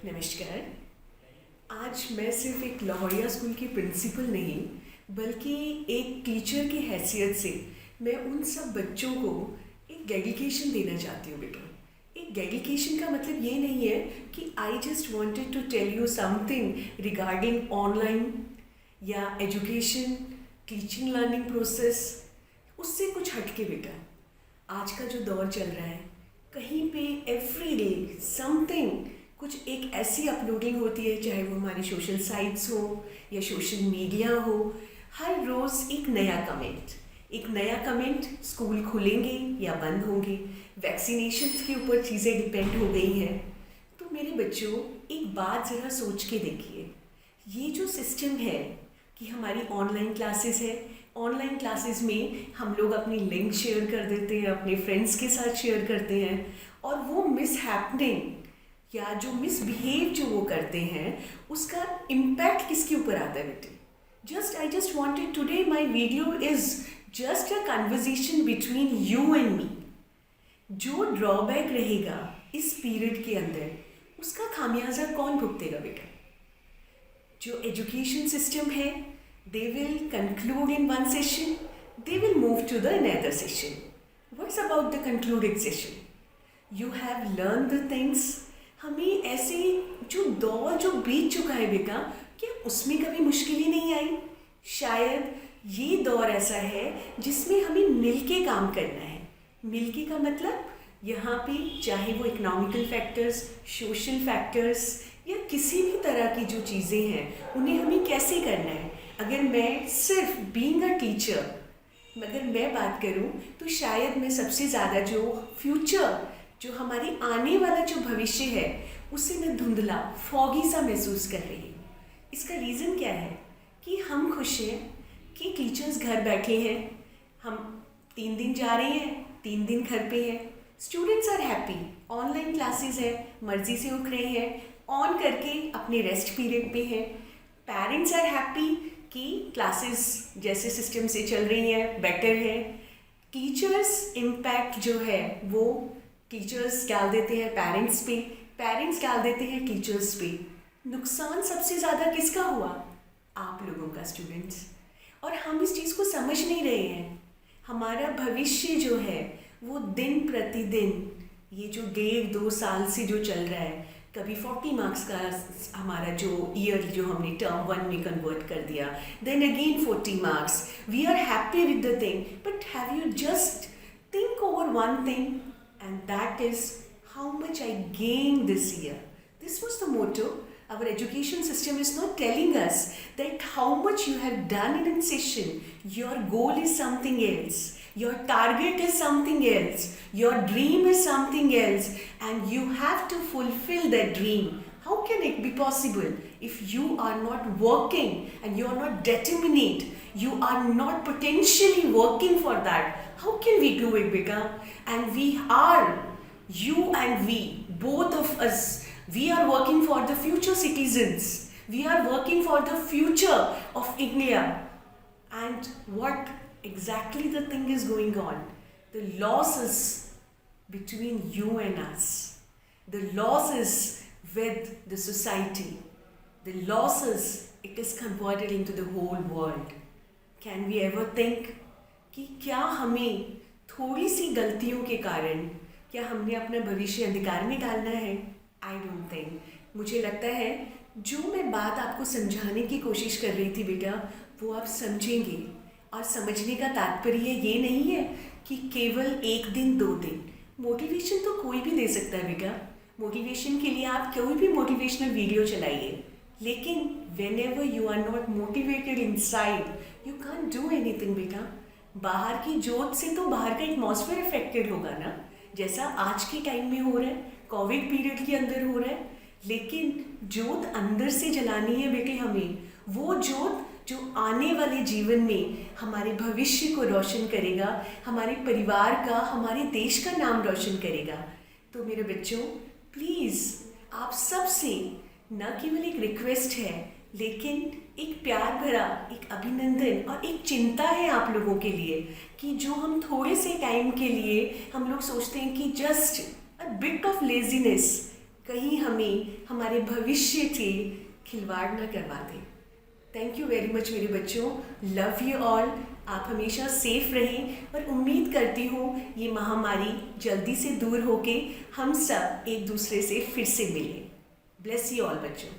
नमस्कार। आज मैं सिर्फ एक लाहौरिया स्कूल की प्रिंसिपल नहीं बल्कि एक टीचर की हैसियत से मैं उन सब बच्चों को एक डेडिकेशन देना चाहती हूँ बेटा। एक डेडिकेशन का मतलब ये नहीं है कि I just wanted to tell you something regarding online या एजुकेशन, टीचिंग लर्निंग प्रोसेस, उससे कुछ हटके बेटा। आज का जो दौर चल रहा है, कहीं पे एवरी डे समथिंग, कुछ एक ऐसी अपलोडिंग होती है, चाहे वो हमारी सोशल साइट्स हो या सोशल मीडिया हो। हर रोज़ एक नया कमेंट, स्कूल खुलेंगे या बंद होंगे, वैक्सीनेशन के ऊपर चीज़ें डिपेंड हो गई हैं। तो मेरे बच्चों, एक बात ज़रा सोच के देखिए, ये जो सिस्टम है कि हमारी ऑनलाइन क्लासेस है, ऑनलाइन क्लासेस में हम लोग अपनी लिंक शेयर कर देते हैं, अपने फ्रेंड्स के साथ शेयर करते हैं, और वो मिस हैपनिंग या जो मिसबिहेव जो वो करते हैं, उसका इम्पैक्ट किसके ऊपर आता है बेटे? I just wanted today my video is just a conversation between you and me. जो ड्रॉबैक रहेगा इस पीरियड के अंदर, उसका खामियाजा कौन भुगतेगा बेटा? जो एजुकेशन सिस्टम है, they will conclude in one session, they will move to the another session. What's about the concluded session? You have learned the things. हमें ऐसे जो दौर जो बीत चुका है बेटा, क्या उसमें कभी मुश्किल ही नहीं आई? शायद ये दौर ऐसा है जिसमें हमें मिलके काम करना है। मिलके का मतलब यहाँ पे चाहे वो इकोनॉमिकल फैक्टर्स, सोशल फैक्टर्स या किसी भी तरह की जो चीज़ें हैं, उन्हें हमें कैसे करना है। अगर मैं सिर्फ बीइंग अ टीचर, अगर मैं बात करूं, तो शायद मैं सबसे ज़्यादा जो फ्यूचर, जो हमारी आने वाला जो भविष्य है, उसे मैं धुंधला, फॉगी सा महसूस कर रही हूँ। इसका रीज़न क्या है कि हम खुश हैं कि टीचर्स घर बैठे हैं, हम 3 दिन जा रहे हैं, 3 दिन घर पे हैं, students are happy, online classes है, मर्जी से उठ रहे हैं, ऑन करके अपने रेस्ट पीरियड पे हैं, पेरेंट्स आर हैप्पी कि क्लासेस जैसे सिस्टम से चल रही हैं, बेटर है। टीचर्स इम्पैक्ट जो है वो टीचर्स डाल देते हैं पेरेंट्स पे, पेरेंट्स डाल देते हैं टीचर्स पे। नुकसान सबसे ज़्यादा किसका हुआ? आप लोगों का, स्टूडेंट्स। और हम इस चीज़ को समझ नहीं रहे हैं। हमारा भविष्य जो है वो दिन प्रतिदिन, ये जो 1.5-2 साल से जो चल रहा है, कभी 40 मार्क्स का हमारा जो ईयर जो हमने टर्म 1 में कन्वर्ट कर दिया, then again 40 marks, we are happy with the thing, but have you just think over one thing, and that is how much I gain this year. This was the motto. Our education system is not telling us that how much you have done in a session. Your goal is something else. Your target is something else. Your dream is something else. And you have to fulfill that dream. How can it be possible if you are not working and you are not determined? You are not potentially working for that. How can we do it, beta? And we are, you and we, both of us, we are working for the future citizens. We are working for the future of India. And what exactly the thing is going on? The loss is between you and us. The loss is with the society. The loss is, it is converted into the whole world. Can we ever think कि क्या हमें थोड़ी सी गलतियों के कारण क्या हमने अपना भविष्य अंधकार में डालना है? I don't think. मुझे लगता है जो मैं बात आपको समझाने की कोशिश कर रही थी बेटा, वो आप समझेंगे। और समझने का तात्पर्य ये नहीं है कि केवल 1 दिन 2 दिन। मोटिवेशन तो कोई भी दे सकता है बेटा। मोटिवेशन के लिए आप कोई भी मोटिवेशनल वीडियो चलाइए, लेकिन whenever you are not motivated inside, you can't do anything बेटा। बाहर की जोत से तो बाहर का एटमॉस्फेयर अफेक्टेड होगा ना, जैसा आज के टाइम में हो रहा है, कोविड पीरियड के अंदर हो रहा है। लेकिन जोत अंदर से जलानी है बेटे हमें, वो जोत जो आने वाले जीवन में हमारे भविष्य को रोशन करेगा, हमारे परिवार का, हमारे देश का नाम रोशन करेगा। तो मेरे बच्चों, प्लीज़ आप सबसे न केवल एक रिक्वेस्ट है, लेकिन एक प्यार भरा एक अभिनंदन और एक चिंता है आप लोगों के लिए कि जो हम थोड़े से टाइम के लिए हम लोग सोचते हैं कि just a bit of laziness, कहीं हमें हमारे भविष्य से खिलवाड़ न करवा दे। थैंक यू वेरी मच मेरे बच्चों, लव यू ऑल। आप हमेशा सेफ रहें और उम्मीद करती हूँ ये महामारी जल्दी से दूर होके हम सब एक दूसरे से फिर से मिलें। ब्लेस यू ऑल बच्चों।